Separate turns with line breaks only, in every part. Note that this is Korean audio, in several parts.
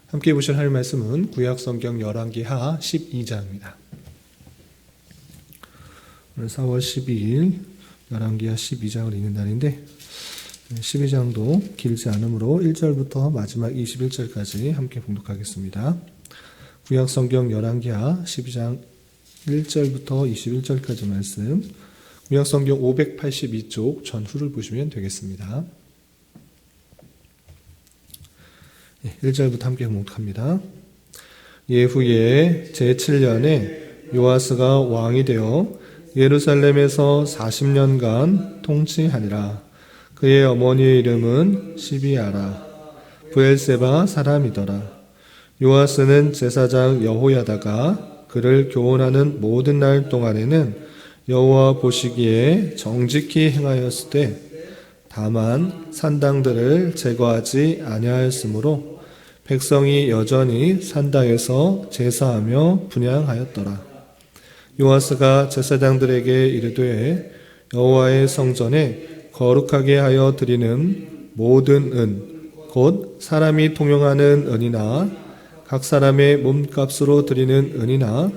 함께 보실 하나님의 말씀은 구약성경 열왕기하 12장입니다. 오늘 4월 12일 열왕기하 12장을 읽는 날인데 12장도 길지 않으므로 1절부터 마지막 21절까지 함께 봉독하겠습니다. 구약성경 열왕기하 12장 1절부터 21절까지 말씀, 구약성경 582쪽 전후를 보시면 되겠습니다. 1절부터 함께 봉독합니다. 예후에 제7년에 요아스가 왕이 되어 예루살렘에서 40년간 통치하니라. 그의 어머니의 이름은 시비아라. 브엘세바 사람이더라. 요아스는 제사장 여호야다가 그를 교훈하는 모든 날 동안에는 여호와 보시기에 정직히 행하였을 때 다만 산당들을 제거하지 아니하였으므로 백성이 여전히 산당에서 제사하며 분향하였더라. 요아스가 제사장들에게 이르되 여호와의 성전에 거룩하게 하여 드리는 모든 은, 곧 사람이 통용하는 은이나 각 사람의 몸값으로 드리는 은이나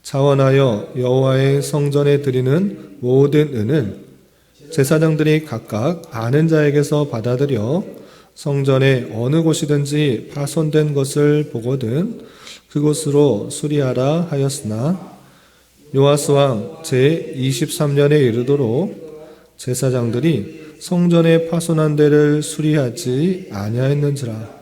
자원하여 여호와의 성전에 드리는 모든 은을 제사장들이 각각 아는 자에게서 받아들여 성전의 어느 곳이든지 파손된 것을 보거든 그곳으로 수리하라 하였으나 요아스 왕 제23년에 이르도록 제사장들이 성전의 파손한 데를 수리하지 아니하였는지라.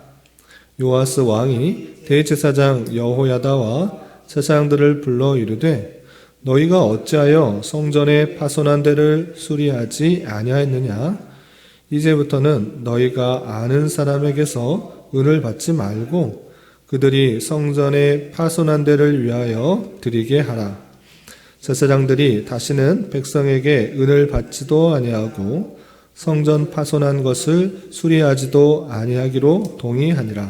요아스 왕이 대제사장 여호야다와 제사장들을 불러 이르되 너희가 어찌하여 성전의 파손한 데를 수리하지 아니하였느냐? 이제부터는 너희가 아는 사람에게서 은을 받지 말고 그들이 성전의 파손한 데를 위하여 드리게 하라. 제사장들이 다시는 백성에게 은을 받지도 아니하고 성전 파손한 것을 수리하지도 아니하기로 동의하니라.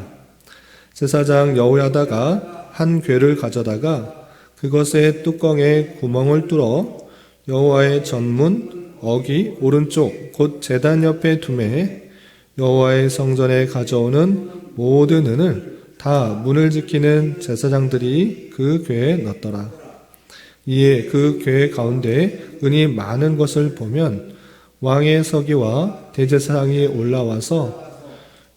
제사장 여호야다가 한 궤를 가져다가 그것의 뚜껑에 구멍을 뚫어 여호와의 전문 어기 오른쪽 곧 제단 옆에 두매 여호와의 성전에 가져오는 모든 은을 다 문을 지키는 제사장들이 그 궤에 넣었더라. 이에 그 궤 가운데 은이 많은 것을 보면 왕의 서기와 대제사장이 올라와서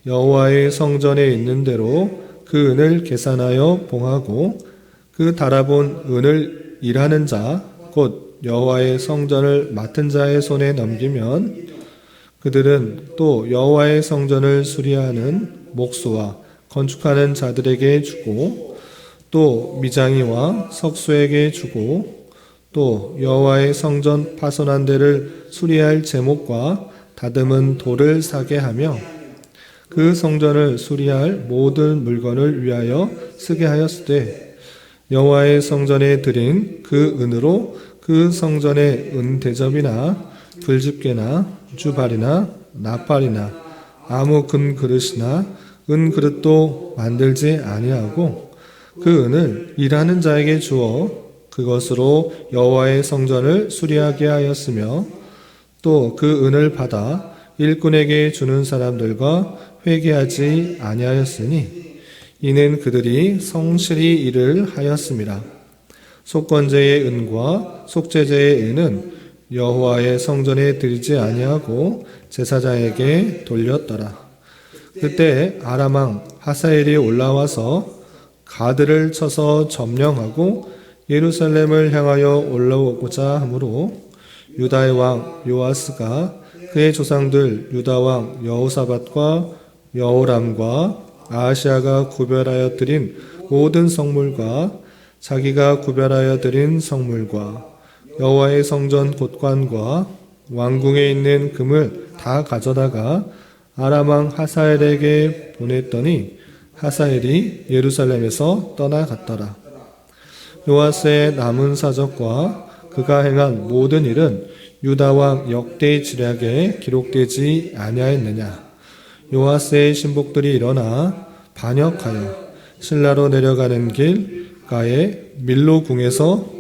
여호와의 성전에 있는 대로 그 은을 계산하여 봉하고 그 달아본 은을 일하는 자, 곧 여호와의 성전을 맡은 자의 손에 넘기면 그들은 또 여호와의 성전을 수리하는 목수와 건축하는 자들에게 주고 또 미장이와 석수에게 주고 또 여호와의 성전 파손한 데를 수리할 제목과 다듬은 돌을 사게 하며 그 성전을 수리할 모든 물건을 위하여 쓰게 하였을 때 여호와의 성전에 드린 그 은으로 그 성전의 은대접이나 불집게나 주발이나 나팔이나 아무 금 그릇이나 은 그릇도 만들지 아니하고 그 은을 일하는 자에게 주어 그것으로 여호와의 성전을 수리하게 하였으며 또 그 은을 받아 일꾼에게 주는 사람들과 회개하지 아니하였으니 이는 그들이 성실히 일을 하였습니다. 속건제의 은과 속죄제의 은은 여호와의 성전에 드리지 아니하고 제사장에게 돌렸더라. 그때 아람 왕 하사엘이 올라와서 가드를 쳐서 점령하고 예루살렘을 향하여 올라오고자 하므로 유다의 왕 요아스가 그의 조상들 유다 왕 여호사밧과 여호람과 아하시아가 구별하여 드린 모든 성물과 자기가 구별하여 드린 성물과 여호와의 성전 곳관과 왕궁에 있는 금을 다 가져다가 아람 왕 하사엘에게 보냈더니 하사엘이 예루살렘에서 떠나갔더라. 요아스의 남은 사적과 그가 행한 모든 일은 유다 왕 역대 지략에 기록되지 아니하였느냐? 요아스의 신복들이 일어나 반역하여 실라로 내려가는 길가에 밀로 궁에서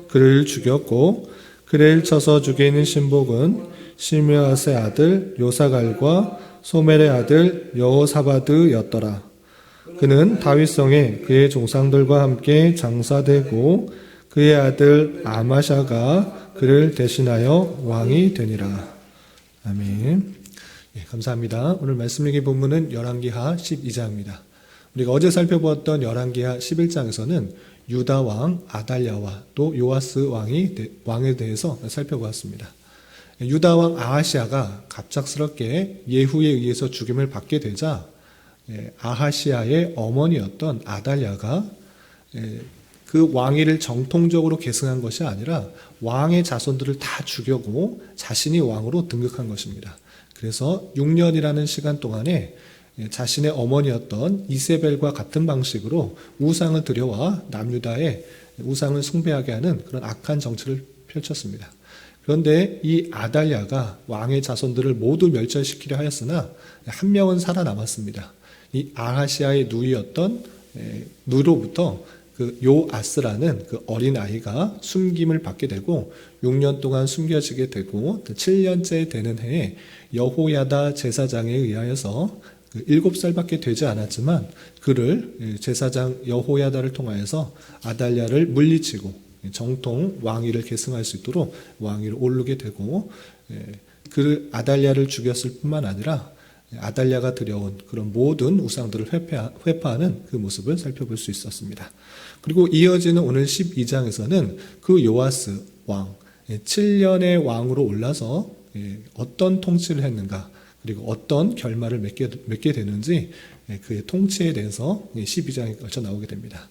그를 죽였고 그를 쳐서 죽인 신복은 시므앗의 아들 요사갈과 소멜의 아들 여호사바드였더라. 그는 다윗성에 그의 종상들과 함께 장사되고 그의 아들 아마샤가 그를 대신하여 왕이 되니라. 아멘. 예, 감사합니다. 오늘 말씀 읽기 본문은 열왕기하 12장입니다. 우리가 어제 살펴보았던 열왕기하 11장에서는 유다 왕 아달랴와 또 요아스 왕에 대해서 살펴보았습니다. 유다 왕 아하시아가 갑작스럽게 예후에 의해서 죽임을 받게 되자 아하시아의 어머니였던 아달랴가 그 왕위를 정통적으로 계승한 것이 아니라 왕의 자손들을 다 죽여고 자신이 왕으로 등극한 것입니다. 그래서 6년이라는 시간 동안에 자신의 어머니였던 이세벨과 같은 방식으로 우상을 들여와 남유다의 우상을 숭배하게 하는 그런 악한 정치를 펼쳤습니다. 그런데 이 아달랴가 왕의 자손들을 모두 멸절시키려 하였으나 한 명은 살아남았습니다. 이 아하시아의 누이였던 누로부터 그 요아스라는 그 어린 아이가 숨김을 받게 되고 6년 동안 숨겨지게 되고 7년째 되는 해에 여호야다 제사장에 의하여서 7살밖에 되지 않았지만 그를 제사장 여호야다를 통하여서 아달랴를 물리치고 정통 왕위를 계승할 수 있도록 왕위를 오르게 되고 그 아달랴를 죽였을 뿐만 아니라 아달랴가 들여온 그런 모든 우상들을 회파하는 그 모습을 살펴볼 수 있었습니다. 그리고 이어지는 오늘 12장에서는 그 요아스 왕 7년의 왕으로 올라서 어떤 통치를 했는가 그리고 어떤 결말을 맺게 되는지 그의 통치에 대해서 12장에 걸쳐 나오게 됩니다.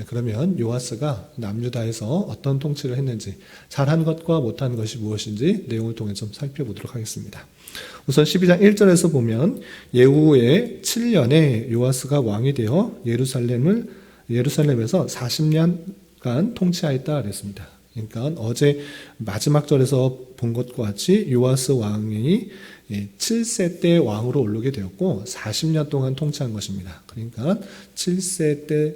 그러면 요아스가 남유다에서 어떤 통치를 했는지 잘한 것과 못한 것이 무엇인지 내용을 통해 좀 살펴보도록 하겠습니다. 우선 12장 1절에서 보면 예후의 7년에 요아스가 왕이 되어 예루살렘에서 40년간 통치하였다 그랬습니다. 그러니까 어제 마지막 절에서 본 것과 같이 요아스 왕이 7세 때 왕으로 오르게 되었고 40년 동안 통치한 것입니다. 그러니까 7세 때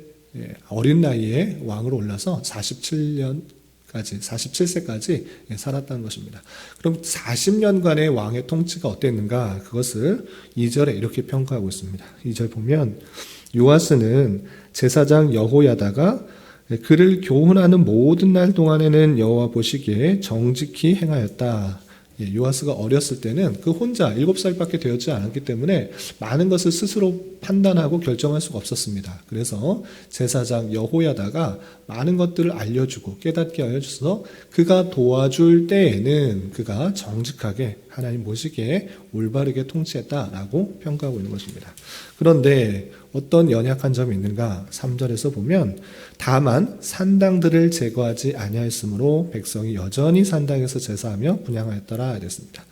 어린 나이에 왕으로 올라서 47세까지 살았다는 것입니다. 그럼 40년간의 왕의 통치가 어땠는가? 그것을 2절에 이렇게 평가하고 있습니다. 2절 보면 요아스는 제사장 여호야다가 그를 교훈하는 모든 날 동안에는 여호와 보시기에 정직히 행하였다. 요아스가 어렸을 때는 그 혼자 7살밖에 되었지 않았기 때문에 많은 것을 스스로 판단하고 결정할 수가 없었습니다. 그래서 제사장 여호야다가 많은 것들을 알려주고 깨닫게 하여 주셔서 그가 도와줄 때에는 그가 정직하게 하나님 보시기에 올바르게 통치했다라고 평가하고 있는 것입니다. 그런데 어떤 연약한 점이 있는가? 3절에서 보면 다만 산당들을 제거하지 아니하였으므로 백성이 여전히 산당에서 제사하며 분향하였더라 이랬습니다.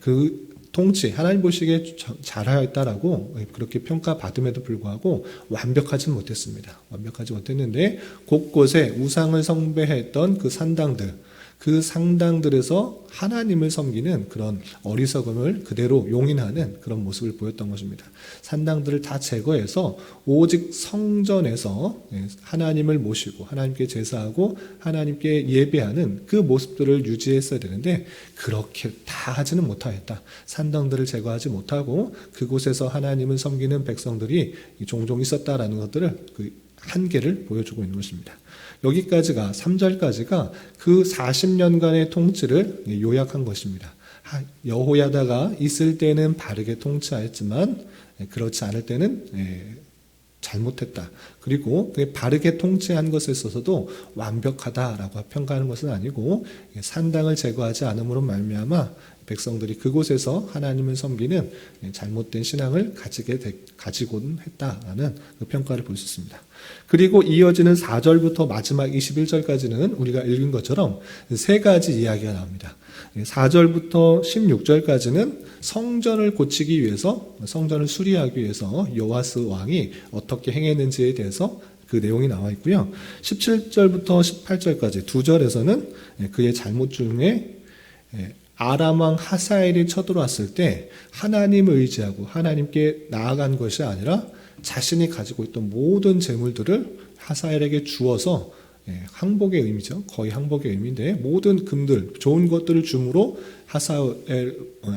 그 통치 하나님 보시기에 잘하였다라고 그렇게 평가받음에도 불구하고 완벽하지 못했습니다. 완벽하지 못했는데 곳곳에 우상을 숭배했던 그 산당들 그 상당들에서 하나님을 섬기는 그런 어리석음을 그대로 용인하는 그런 모습을 보였던 것입니다. 산당들을 다 제거해서 오직 성전에서 하나님을 모시고 하나님께 제사하고 하나님께 예배하는 그 모습들을 유지했어야 되는데 그렇게 다 하지는 못하였다. 산당들을 제거하지 못하고 그곳에서 하나님을 섬기는 백성들이 종종 있었다라는 것들을 그 한계를 보여주고 있는 것입니다. 여기까지가 3절까지가 그 40년간의 통치를 요약한 것입니다. 여호야다가 있을 때는 바르게 통치하였지만 그렇지 않을 때는 잘못했다. 그리고 바르게 통치한 것에 있어서도 완벽하다라고 평가하는 것은 아니고 산당을 제거하지 않음으로 말미암아 백성들이 그곳에서 하나님을 섬기는 잘못된 신앙을 가지곤 했다라는 그 평가를 볼 수 있습니다. 그리고 이어지는 4절부터 마지막 21절까지는 우리가 읽은 것처럼 세 가지 이야기가 나옵니다. 4절부터 16절까지는 성전을 고치기 위해서 성전을 수리하기 위해서 요아스 왕이 어떻게 행했는지에 대해서 그 내용이 나와 있고요. 17절부터 18절까지 두 절에서는 그의 잘못 중에 아람 왕 하사엘이 쳐들어왔을 때 하나님을 의지하고 하나님께 나아간 것이 아니라 자신이 가지고 있던 모든 재물들을 하사엘에게 주어서 항복의 의미죠. 거의 항복의 의미인데 모든 금들, 좋은 것들을 줌으로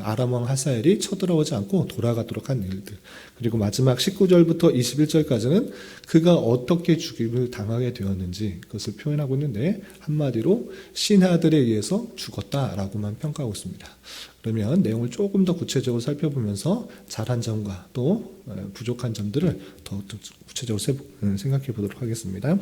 아람 왕 하사엘이 쳐들어오지 않고 돌아가도록 한 일들. 그리고 마지막 19절부터 21절까지는 그가 어떻게 죽임을 당하게 되었는지 그것을 표현하고 있는데 한마디로 신하들에 의해서 죽었다라고만 평가하고 있습니다. 그러면 내용을 조금 더 구체적으로 살펴보면서 잘한 점과 또 부족한 점들을 더 구체적으로 생각해 보도록 하겠습니다.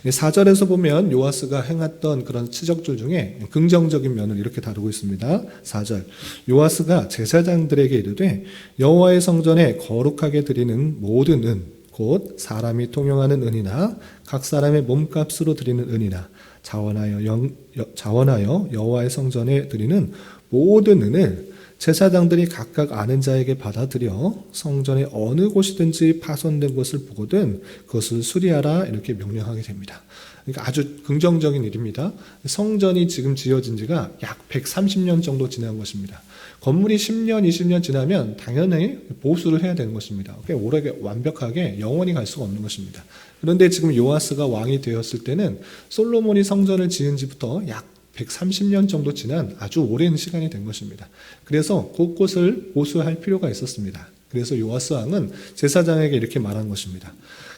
4절에서 보면 요아스가 행했던 그런 치적들 중에 긍정적인 면을 이렇게 다루고 있습니다. 4절 요아스가 제사장들에게 이르되 여호와의 성전에 거룩하게 드리는 모든 은 곧 사람이 통용하는 은이나 각 사람의 몸값으로 드리는 은이나 자원하여 여호와의 성전에 드리는 모든 은을 제사장들이 각각 아는 자에게 받아들여 성전의 어느 곳이든지 파손된 것을 보거든 그것을 수리하라 이렇게 명령하게 됩니다. 그러니까 아주 긍정적인 일입니다. 성전이 지금 지어진 지가 약 130년 정도 지난 것입니다. 건물이 10년, 20년 지나면 당연히 보수를 해야 되는 것입니다. 오래 완벽하게 영원히 갈 수가 없는 것입니다. 그런데 지금 요아스가 왕이 되었을 때는 솔로몬이 성전을 지은 지부터 약 130년 정도 지난 아주 오랜 시간이 된 것입니다. 그래서 곳곳을 보수할 필요가 있었습니다. 그래서 요아스 왕은 제사장에게 이렇게 말한 것입니다.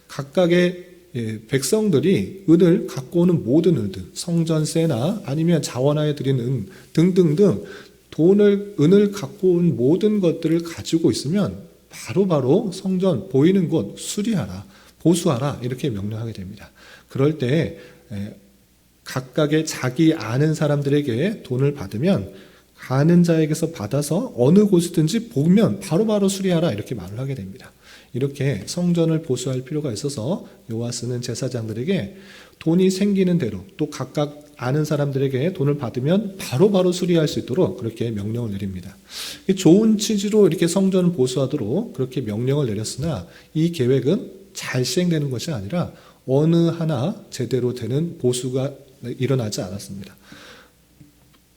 각각의 백성들이 은을 갖고 오는 모든 은들, 성전세나 아니면 자원하에 드리는 은 등등등 은을 갖고 온 모든 것들을 가지고 있으면 바로바로 성전 보이는 곳 수리하라, 보수하라 이렇게 명령하게 됩니다. 그럴 때 각각의 자기 아는 사람들에게 돈을 받으면 아는 자에게서 받아서 어느 곳이든지 보면 바로바로 수리하라 이렇게 말을 하게 됩니다. 이렇게 성전을 보수할 필요가 있어서 요아스는 제사장들에게 돈이 생기는 대로 또 각각 아는 사람들에게 돈을 받으면 바로바로 수리할 수 있도록 그렇게 명령을 내립니다. 좋은 취지로 이렇게 성전을 보수하도록 그렇게 명령을 내렸으나 이 계획은 잘 시행되는 것이 아니라 어느 하나 제대로 되는 보수가 일어나지 않았습니다.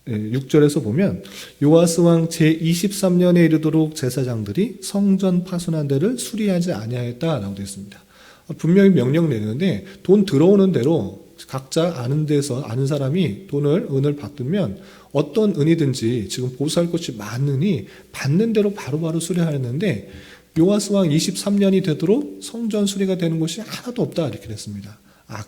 6절에서 보면 요아스 왕 제23년에 이르도록 제사장들이 성전 파손한 데를 수리하지 아니하였다라고 되어 있습니다. 분명히 명령 내는데 돈 들어오는 대로 각자 아는 데서 아는 사람이 은을 받으면 어떤 은이든지 지금 보수할 것이 많으니 받는 대로 바로바로 수리하였는데 요아스 왕 23년이 되도록 성전 수리가 되는 곳이 하나도 없다 이렇게 됐습니다.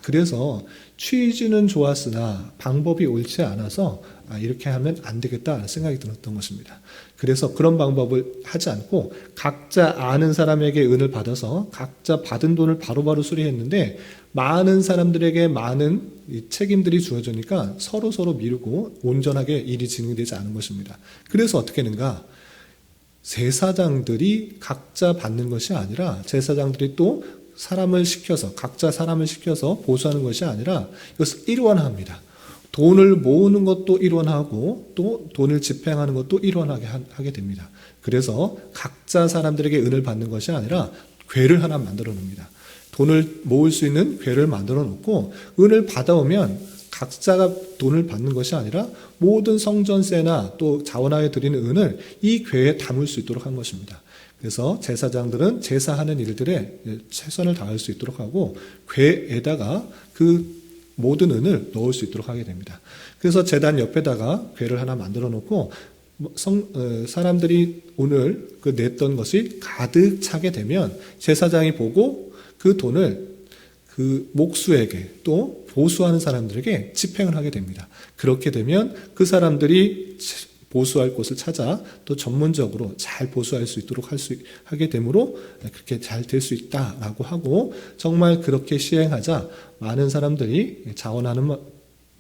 그래서 취지는 좋았으나 방법이 옳지 않아서 이렇게 하면 안 되겠다 생각이 들었던 것입니다. 그래서 그런 방법을 하지 않고 각자 아는 사람에게 은을 받아서 각자 받은 돈을 바로바로 수리했는데 많은 사람들에게 많은 책임들이 주어지니까 서로 미루고 온전하게 일이 진행되지 않은 것입니다. 그래서 어떻게 했는가? 제사장들이 각자 받는 것이 아니라 제사장들이 또 각자 사람을 시켜서 보수하는 것이 아니라 이것을 일원합니다. 돈을 모으는 것도 일원하고 또 돈을 집행하는 것도 일원하게 하게 됩니다. 그래서 각자 사람들에게 은을 받는 것이 아니라 궤를 하나 만들어 놓습니다. 돈을 모을 수 있는 궤를 만들어 놓고 은을 받아오면 각자가 돈을 받는 것이 아니라 모든 성전세나 또 자원하에 드리는 은을 이 궤에 담을 수 있도록 한 것입니다. 그래서 제사장들은 제사하는 일들에 최선을 다할 수 있도록 하고 궤에다가 그 모든 은을 넣을 수 있도록 하게 됩니다. 그래서 제단 옆에다가 궤를 하나 만들어 놓고 사람들이 오늘 냈던 것이 가득 차게 되면 제사장이 보고 그 돈을 그 목수에게 또 보수하는 사람들에게 집행을 하게 됩니다. 그렇게 되면 그 사람들이 보수할 곳을 찾아 또 전문적으로 잘 보수할 수 있도록 하게 되므로 그렇게 잘 될 수 있다라고 하고 정말 그렇게 시행하자 많은 사람들이 자원하는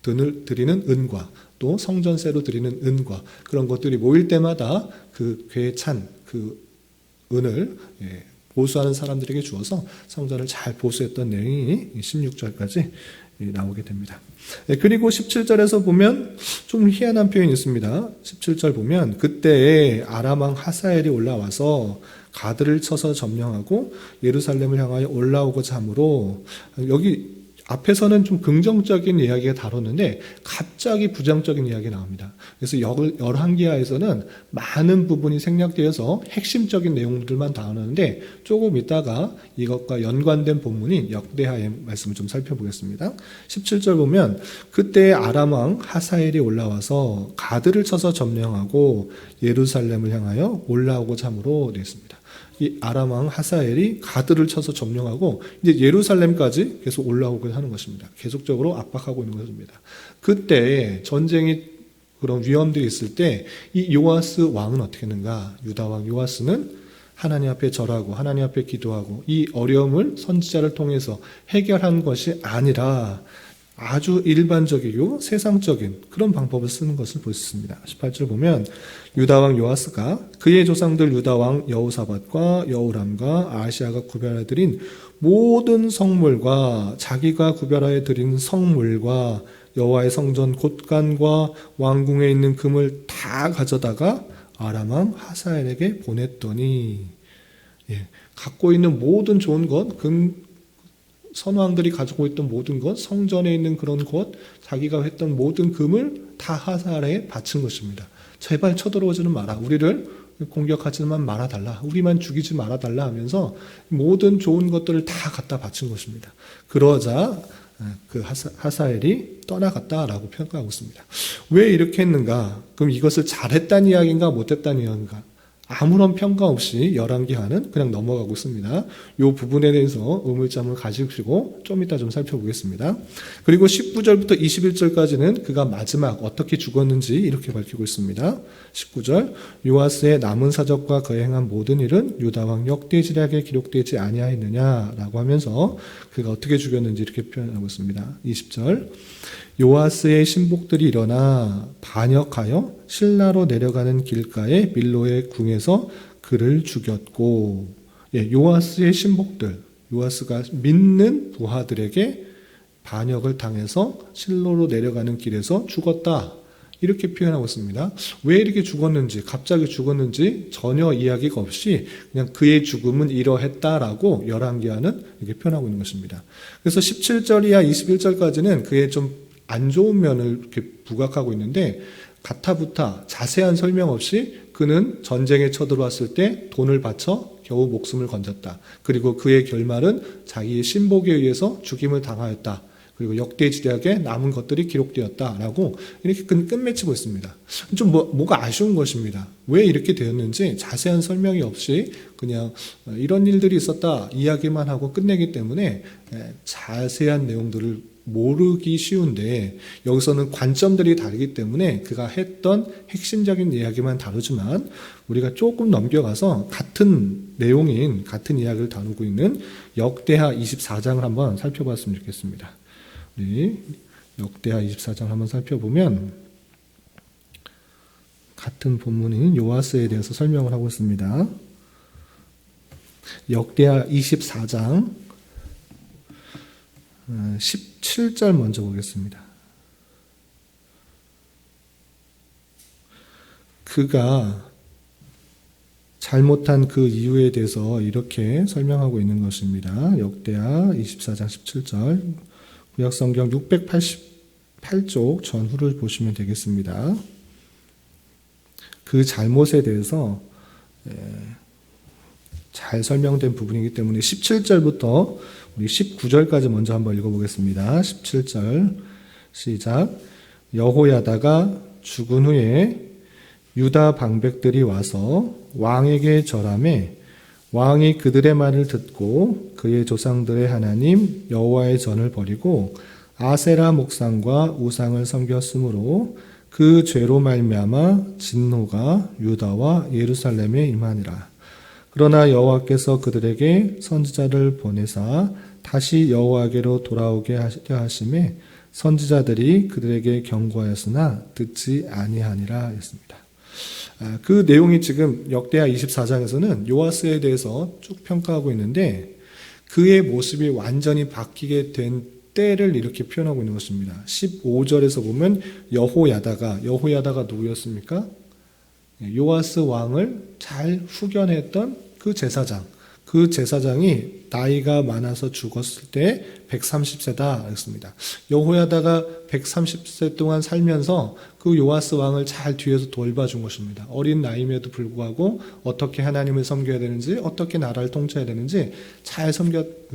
돈을 드리는 은과 또 성전세로 드리는 은과 그런 것들이 모일 때마다 그 궤에 찬 그 은을 보수하는 사람들에게 주어서 성전을 잘 보수했던 내용이 16절까지 나오게 됩니다. 그리고 17절에서 보면 좀 희한한 표현이 있습니다. 17절 보면 그때에 아람 왕 하사엘이 올라와서 가드를 쳐서 점령하고 예루살렘을 향하여 올라오고자 하므로 여기 앞에서는 좀 긍정적인 이야기가 다뤘는데 갑자기 부정적인 이야기가 나옵니다. 그래서 열왕기하에서는 많은 부분이 생략되어서 핵심적인 내용들만 다루는데 조금 있다가 이것과 연관된 본문인 역대하의 말씀을 좀 살펴보겠습니다. 17절 보면 그때 아람 왕 하사엘이 올라와서 가드를 쳐서 점령하고 예루살렘을 향하여 올라오고자 함으로 되어 있습니다. 이 아람 왕 하사엘이 가드를 쳐서 점령하고 이제 예루살렘까지 계속 올라오고 하는 것입니다. 계속적으로 압박하고 있는 것입니다. 그때 전쟁이 그런 위험들이 있을 때 이 요아스 왕은 어떻게 했는가? 유다 왕 요아스는 하나님 앞에 절하고 하나님 앞에 기도하고 이 어려움을 선지자를 통해서 해결한 것이 아니라 아주 일반적이고 세상적인 그런 방법을 쓰는 것을 볼 수 있습니다. 18절 보면 유다왕 요아스가 그의 조상들 유다왕 여호사밧과 여호람과 아하시아가 구별하여 드린 모든 성물과 자기가 구별하여 드린 성물과 여호와의 성전 곳간과 왕궁에 있는 금을 다 가져다가 아람왕 하사엘에게 보냈더니 갖고 있는 모든 좋은 것, 선왕들이 가지고 있던 모든 것, 성전에 있는 그런 것, 자기가 했던 모든 금을 다 하사엘에 바친 것입니다. 제발 쳐들어오지는 마라. 우리를 공격하지만 말아달라. 우리만 죽이지 말아달라 하면서 모든 좋은 것들을 다 갖다 바친 것입니다. 그러자 그 하사엘이 떠나갔다라고 평가하고 있습니다. 왜 이렇게 했는가? 그럼 이것을 잘했다는 이야기인가 못했다는 이야기인가? 아무런 평가 없이 열왕기하는 그냥 넘어가고 있습니다. 이 부분에 대해서 의문점을 가지시고 좀 이따 좀 살펴보겠습니다. 그리고 19절부터 21절까지는 그가 마지막 어떻게 죽었는지 이렇게 밝히고 있습니다. 19절 요아스의 남은 사적과 그의 행한 모든 일은 유다왕 역대지략에 기록되지 아니하였느냐라고 하면서 그가 어떻게 죽였는지 이렇게 표현하고 있습니다. 20절 요아스의 신복들이 일어나 반역하여 실라로 내려가는 길가에 밀로의 궁에서 그를 죽였고, 요아스의 신복들, 요아스가 믿는 부하들에게 반역을 당해서 실로로 내려가는 길에서 죽었다. 이렇게 표현하고 있습니다. 왜 이렇게 죽었는지, 갑자기 죽었는지 전혀 이야기가 없이 그냥 그의 죽음은 이러했다라고 열왕기하는 이렇게 표현하고 있는 것입니다. 그래서 17절 이하 21절까지는 그의 좀 안 좋은 면을 이렇게 부각하고 있는데 가타부타 자세한 설명 없이 그는 전쟁에 쳐들어왔을 때 돈을 바쳐 겨우 목숨을 건졌다. 그리고 그의 결말은 자기의 신복에 의해서 죽임을 당하였다. 그리고 역대지략에 남은 것들이 기록되었다라고 이렇게 끝맺히고 있습니다. 좀 뭐가 아쉬운 것입니다. 왜 이렇게 되었는지 자세한 설명이 없이 그냥 이런 일들이 있었다 이야기만 하고 끝내기 때문에 자세한 내용들을 모르기 쉬운데 여기서는 관점들이 다르기 때문에 그가 했던 핵심적인 이야기만 다루지만 우리가 조금 넘겨가서 같은 내용인 같은 이야기를 다루고 있는 역대하 24장을 한번 살펴봤으면 좋겠습니다. 우리 역대하 24장 한번 살펴보면 같은 본문인 요아스에 대해서 설명을 하고 있습니다. 역대하 24장 17절 먼저 보겠습니다. 그가 잘못한 그 이유에 대해서 이렇게 설명하고 있는 것입니다. 역대하 24장 17절 구약성경 688쪽 전후를 보시면 되겠습니다. 그 잘못에 대해서 잘 설명된 부분이기 때문에 17절부터 우리 19절까지 먼저 한번 읽어보겠습니다. 17절 시작. 여호야다가 죽은 후에 유다 방백들이 와서 왕에게 절하매 왕이 그들의 말을 듣고 그의 조상들의 하나님 여호와의 전을 버리고 아세라 목상과 우상을 섬겼으므로 그 죄로 말미암아 진노가 유다와 예루살렘에 임하니라. 그러나 여호와께서 그들에게 선지자를 보내사 다시 여호와께로 돌아오게 하려 하심에 선지자들이 그들에게 경고하였으나 듣지 아니하니라 했습니다. 그 내용이 지금 역대하 24장에서는 요아스에 대해서 쭉 평가하고 있는데 그의 모습이 완전히 바뀌게 된 때를 이렇게 표현하고 있는 것입니다. 15절에서 보면 여호야다가 누구였습니까? 요아스 왕을 잘 후견했던 그 제사장, 그 제사장이 나이가 많아서 죽었을 때 130세다 그랬습니다. 여호야다가 130세 동안 살면서 그 요아스 왕을 잘 뒤에서 돌봐준 것입니다. 어린 나이임에도 불구하고 어떻게 하나님을 섬겨야 되는지, 어떻게 나라를 통치해야 되는지 잘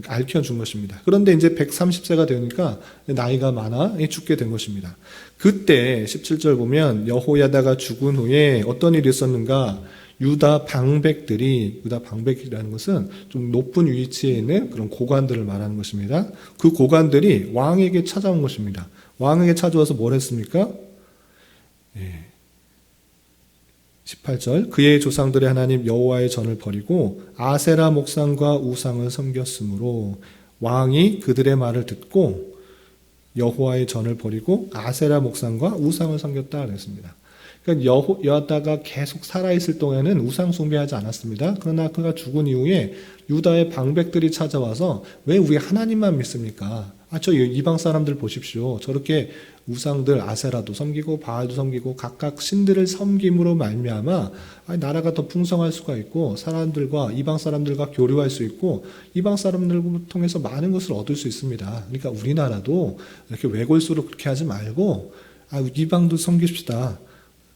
알려준 것입니다. 그런데 이제 130세가 되니까 나이가 많아 죽게 된 것입니다. 그때 17절 보면 여호야다가 죽은 후에 어떤 일이 있었는가? 유다 방백이라는 것은 좀 높은 위치에 있는 그런 고관들을 말하는 것입니다. 그 고관들이 왕에게 찾아온 것입니다. 왕에게 찾아와서 뭘 했습니까? 18절 그의 조상들의 하나님 여호와의 전을 버리고 아세라 목상과 우상을 섬겼으므로 왕이 그들의 말을 듣고 여호와의 전을 버리고 아세라 목상과 우상을 섬겼다 그랬습니다. 그러니까 여호야다가 계속 살아있을 동안에는 우상 숭배하지 않았습니다. 그러나 그가 죽은 이후에 유다의 방백들이 찾아와서 왜 우리 하나님만 믿습니까? 저 이방 사람들 보십시오. 저렇게 우상들 아세라도 섬기고 바알도 섬기고 각각 신들을 섬김으로 말미암아 나라가 더 풍성할 수가 있고 이방 사람들과 교류할 수 있고 이방 사람들을 통해서 많은 것을 얻을 수 있습니다. 그러니까 우리나라도 이렇게 외골수로 그렇게 하지 말고 이방도 섬깁시다.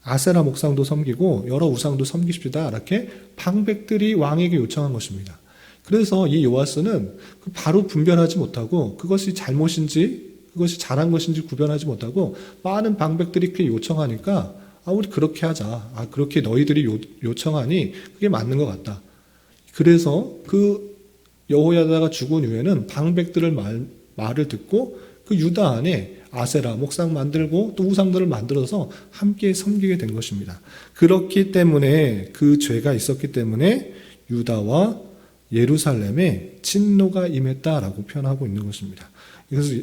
아세라 목상도 섬기고 여러 우상도 섬기십시다. 이렇게 방백들이 왕에게 요청한 것입니다. 그래서 이 요아스는 바로 분별하지 못하고 그것이 잘못인지 그것이 잘한 것인지 구별하지 못하고 많은 방백들이 그렇게 요청하니까 우리 그렇게 하자. 그렇게 너희들이 요청하니 그게 맞는 것 같다. 그래서 그 여호야다가 죽은 후에는 방백들을 말을 듣고 그 유다 안에 아세라 목상 만들고 또 우상들을 만들어서 함께 섬기게 된 것입니다. 그렇기 때문에 그 죄가 있었기 때문에 유다와 예루살렘에 진노가 임했다라고 표현하고 있는 것입니다. 그래서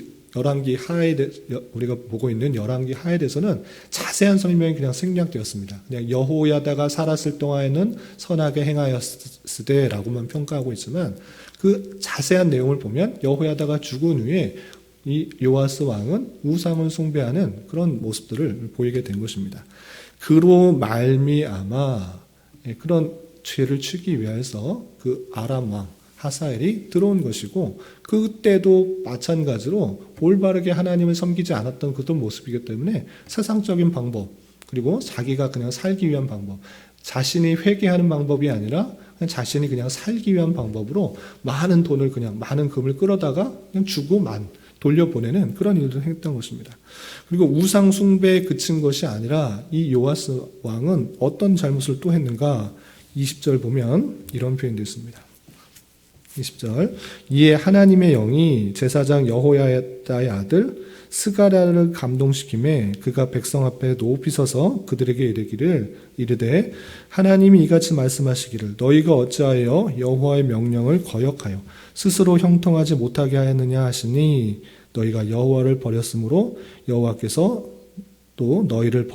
우리가 보고 있는 열왕기 하에 대해서는 자세한 설명이 그냥 생략되었습니다. 그냥 여호야다가 살았을 동안에는 선하게 행하였으되라고만 평가하고 있지만 그 자세한 내용을 보면 여호야다가 죽은 후에 이 요아스 왕은 우상을 숭배하는 그런 모습들을 보이게 된 것입니다. 그로 말미암아 그런 죄를 치기 위해서 그 아람 왕 하사엘이 들어온 것이고 그때도 마찬가지로 올바르게 하나님을 섬기지 않았던 그런 모습이기 때문에 세상적인 방법 그리고 자기가 그냥 살기 위한 방법 자신이 회개하는 방법이 아니라 그냥 자신이 그냥 살기 위한 방법으로 많은 돈을 많은 금을 끌어다가 그냥 주고 돌려보내는 그런 일들을 했던 것입니다. 그리고 우상 숭배에 그친 것이 아니라 이 요아스 왕은 어떤 잘못을 또 했는가? 20절 보면 이런 표현되어 있습니다. 20절 이에 하나님의 영이 제사장 여호야다의 아들 스가랴를 감동시키매 그가 백성 앞에 높이 서서 그들에게 이르되 하나님이 이같이 말씀하시기를 너희가 어찌하여 여호와의 명령을 거역하여 스스로 형통하지 못하게 하였느냐 하시니 너희가 여호와를 버렸으므로 여호와께서 또 너희를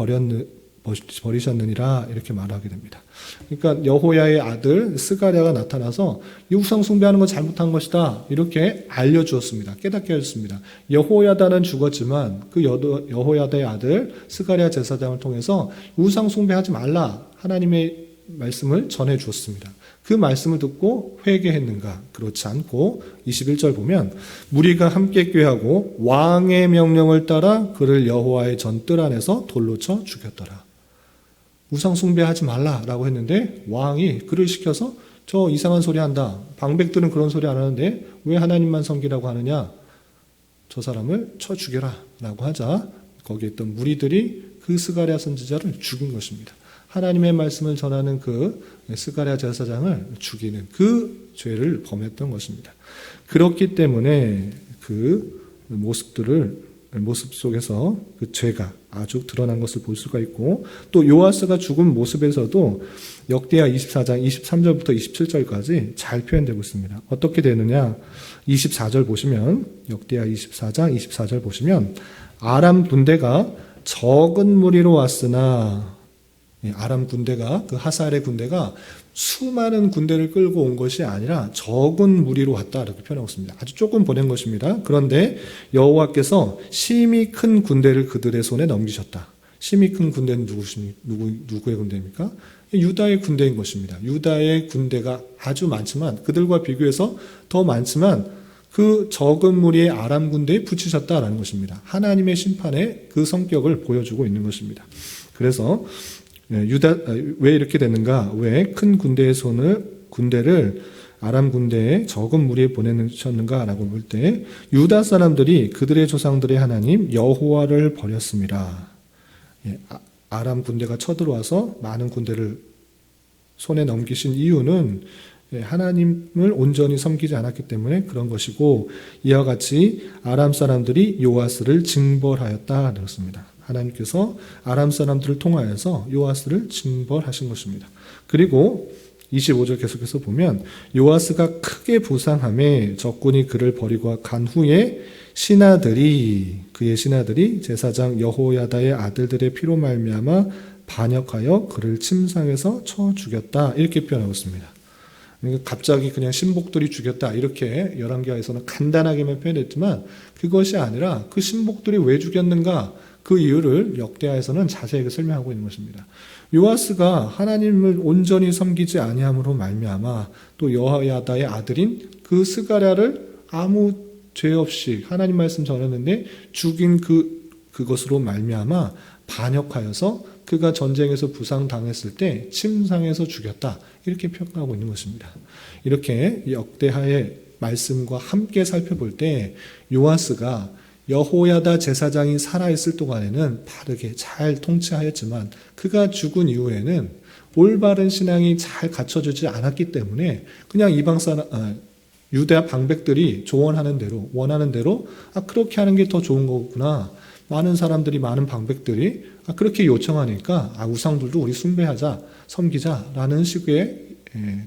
버리셨느니라 이렇게 말하게 됩니다. 그러니까 여호야의 아들 스가랴가 나타나서 이 우상 숭배하는 건 잘못한 것이다 이렇게 알려주었습니다. 깨닫게 해줬습니다. 여호야다는 죽었지만 그 여호야다의 아들 스가랴 제사장을 통해서 우상 숭배하지 말라 하나님의 말씀을 전해주었습니다. 그 말씀을 듣고 회개했는가? 그렇지 않고 21절 보면 무리가 함께 꾀하고 왕의 명령을 따라 그를 여호와의 전뜰 안에서 돌로 쳐 죽였더라. 우상 숭배하지 말라라고 했는데 왕이 그를 시켜서 저 이상한 소리 한다. 방백들은 그런 소리 안 하는데 왜 하나님만 섬기라고 하느냐? 저 사람을 쳐 죽여라 라고 하자 거기에 있던 무리들이 그 스가랴 선지자를 죽인 것입니다. 하나님의 말씀을 전하는 그 스가랴 제사장을 죽이는 그 죄를 범했던 것입니다. 그렇기 때문에 그 모습 속에서 그 죄가 아주 드러난 것을 볼 수가 있고 또 요아스가 죽은 모습에서도 역대하 24장 23절부터 27절까지 잘 표현되고 있습니다. 어떻게 되느냐 24절 보시면 역대하 24장 24절 보시면 아람 군대가 적은 무리로 왔으나 아람 군대가 그 하사엘의 군대가 수많은 군대를 끌고 온 것이 아니라 적은 무리로 왔다 이렇게 표현하고 있습니다. 아주 조금 보낸 것입니다. 그런데 여호와께서 심히 큰 군대를 그들의 손에 넘기셨다. 힘이 큰 군대는 누구의 군대입니까? 유다의 군대인 것입니다. 유다의 군대가 아주 많지만 그들과 비교해서 더 많지만 그 적은 무리의 아람 군대에 붙이셨다라는 것입니다. 하나님의 심판의 그 성격을 보여주고 있는 것입니다. 그래서 왜 이렇게 됐는가? 왜 큰 군대를 아람 군대에 적은 무리에 보내셨는가라고 볼 때 유다 사람들이 그들의 조상들의 하나님 여호와를 버렸습니다. 아람 군대가 쳐들어와서 많은 군대를 손에 넘기신 이유는 하나님을 온전히 섬기지 않았기 때문에 그런 것이고, 이와 같이 아람 사람들이 요아스를 징벌하였다 그렇습니다. 하나님께서 아람 사람들을 통하여서 요아스를 징벌하신 것입니다. 그리고 25절 계속해서 보면 요아스가 크게 부상함에 적군이 그를 버리고 간 후에 그의 신하들이 제사장 여호야다의 아들들의 피로 말미암아 반역하여 그를 침상에서 쳐 죽였다 이렇게 표현하고 있습니다. 그러니까 갑자기 그냥 신복들이 죽였다 이렇게 열왕기하에서는 간단하게만 표현했지만 그것이 아니라 그 신복들이 왜 죽였는가 그 이유를 역대하에서는 자세하게 설명하고 있는 것입니다. 요아스가 하나님을 온전히 섬기지 아니함으로 말미암아 또 여호야다의 아들인 그 스가랴를 아무 죄 없이 하나님 말씀 전했는데 죽인 그것으로 말미암아 반역하여서 그가 전쟁에서 부상당했을 때 침상에서 죽였다 이렇게 평가하고 있는 것입니다. 이렇게 역대하의 말씀과 함께 살펴볼 때 요아스가 여호야다 제사장이 살아있을 동안에는 바르게 잘 통치하였지만 그가 죽은 이후에는 올바른 신앙이 잘 갖춰지지 않았기 때문에 그냥 유대 방백들이 조언하는 대로 원하는 대로 그렇게 하는 게 더 좋은 거구나. 많은 사람들이 많은 방백들이 그렇게 요청하니까 우상들도 우리 숭배하자 섬기자라는 식의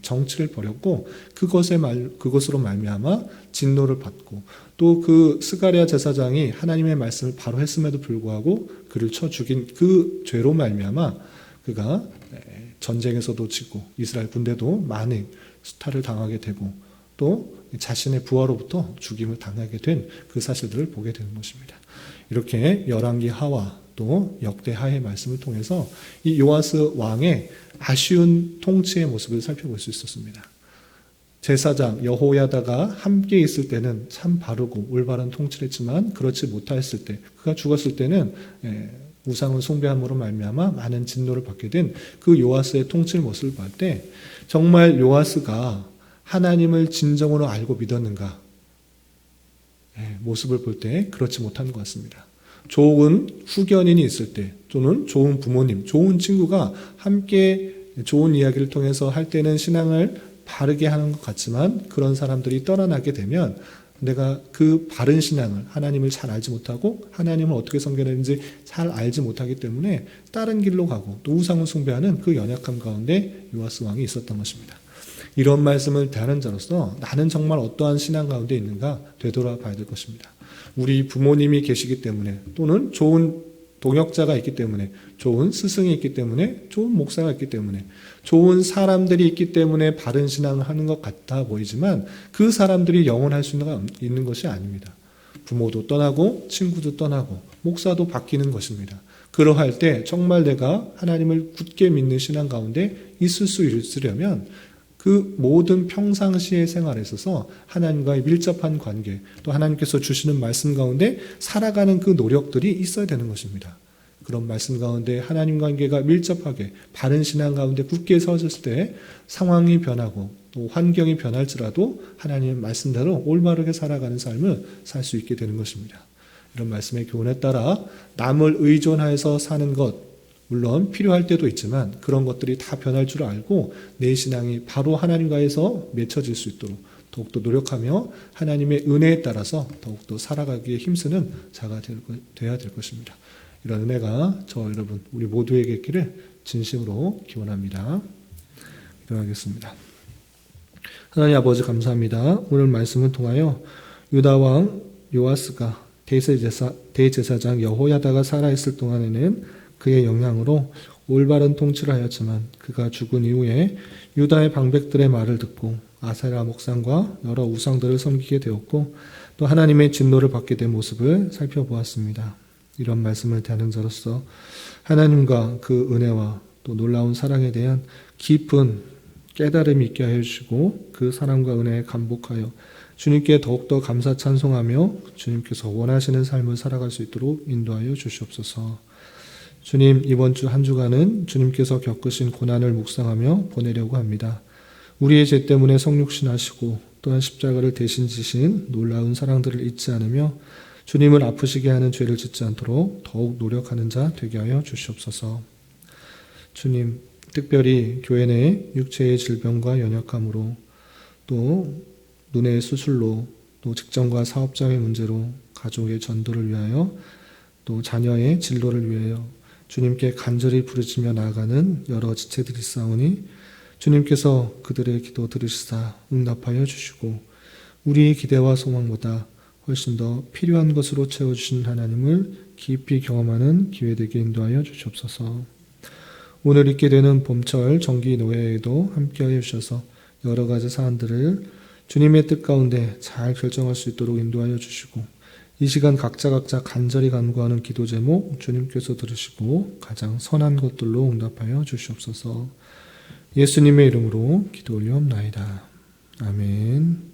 정치를 벌였고 그것으로 말미암아 진노를 받고 또 그 스가랴 제사장이 하나님의 말씀을 바로 했음에도 불구하고 그를 쳐 죽인 그 죄로 말미암아 그가 전쟁에서도 지고 이스라엘 군대도 많은 수탈을 당하게 되고 또 자신의 부하로부터 죽임을 당하게 된 그 사실들을 보게 되는 것입니다. 이렇게 열왕기 하와 또 역대하의 말씀을 통해서 이 요아스 왕의 아쉬운 통치의 모습을 살펴볼 수 있었습니다. 제사장 여호야다가 함께 있을 때는 참 바르고 올바른 통치를 했지만 그렇지 못하였을 때 그가 죽었을 때는 우상을 숭배함으로 말미암아 많은 진노를 받게 된 그 요아스의 통치의 모습을 볼 때 정말 요아스가 하나님을 진정으로 알고 믿었는가 모습을 볼 때 그렇지 못한 것 같습니다. 좋은 후견인이 있을 때 또는 좋은 부모님, 좋은 친구가 함께 좋은 이야기를 통해서 할 때는 신앙을 바르게 하는 것 같지만 그런 사람들이 떠나나게 되면 내가 그 바른 신앙을 하나님을 잘 알지 못하고 하나님을 어떻게 섬겨야 되는지 잘 알지 못하기 때문에 다른 길로 가고 또 우상을 숭배하는 그 연약함 가운데 요아스 왕이 있었던 것입니다. 이런 말씀을 대하는 자로서 나는 정말 어떠한 신앙 가운데 있는가 되돌아봐야 될 것입니다. 우리 부모님이 계시기 때문에 또는 좋은 동역자가 있기 때문에 좋은 스승이 있기 때문에 좋은 목사가 있기 때문에 좋은 사람들이 있기 때문에 바른 신앙을 하는 것 같아 보이지만 그 사람들이 영원할 수 있는 것이 아닙니다. 부모도 떠나고 친구도 떠나고 목사도 바뀌는 것입니다. 그러할 때 정말 내가 하나님을 굳게 믿는 신앙 가운데 있을 수 있으려면 그 모든 평상시의 생활에 있어서 하나님과의 밀접한 관계 또 하나님께서 주시는 말씀 가운데 살아가는 그 노력들이 있어야 되는 것입니다. 그런 말씀 가운데 하나님 관계가 밀접하게 바른 신앙 가운데 굳게 서졌을 때 상황이 변하고 또 환경이 변할지라도 하나님의 말씀대로 올바르게 살아가는 삶을 살 수 있게 되는 것입니다. 이런 말씀의 교훈에 따라 남을 의존하여서 사는 것 물론 필요할 때도 있지만 그런 것들이 다 변할 줄 알고 내 신앙이 바로 하나님과에서 맺혀질 수 있도록 더욱더 노력하며 하나님의 은혜에 따라서 더욱더 살아가기에 힘쓰는 자가 되어야 될 것입니다. 이런 은혜가 저 여러분 우리 모두에게 있기를 진심으로 기원합니다. 기도하겠습니다. 하나님 아버지 감사합니다. 오늘 말씀을 통하여 유다왕 요아스가 대제사장 여호야다가 살아있을 동안에는 그의 영향으로 올바른 통치를 하였지만 그가 죽은 이후에 유다의 방백들의 말을 듣고 아세라 목상과 여러 우상들을 섬기게 되었고 또 하나님의 진노를 받게 된 모습을 살펴보았습니다. 이런 말씀을 대하는 자로서 하나님과 그 은혜와 또 놀라운 사랑에 대한 깊은 깨달음이 있게 하여 주시고 그 사랑과 은혜에 감복하여 주님께 더욱더 감사 찬송하며 주님께서 원하시는 삶을 살아갈 수 있도록 인도하여 주시옵소서. 주님, 이번 주 한 주간은 주님께서 겪으신 고난을 묵상하며 보내려고 합니다. 우리의 죄 때문에 성육신하시고 또한 십자가를 대신 지신 놀라운 사랑들을 잊지 않으며 주님을 아프시게 하는 죄를 짓지 않도록 더욱 노력하는 자 되게 하여 주시옵소서. 주님, 특별히 교회 내 육체의 질병과 연약함으로 또 눈의 수술로 또 직장과 사업장의 문제로 가족의 전도를 위하여 또 자녀의 진로를 위하여 주님께 간절히 부르짖며 나아가는 여러 지체들이 있사오니 주님께서 그들의 기도 들으시사 응답하여 주시고 우리의 기대와 소망보다 훨씬 더 필요한 것으로 채워주신 하나님을 깊이 경험하는 기회되게 인도하여 주시옵소서. 오늘 있게 되는 봄철 정기 노예에도 함께하여 주셔서 여러 가지 사안들을 주님의 뜻 가운데 잘 결정할 수 있도록 인도하여 주시고 이 시간 각자 간절히 간구하는 기도 제목 주님께서 들으시고 가장 선한 것들로 응답하여 주시옵소서. 예수님의 이름으로 기도 올리옵나이다. 아멘.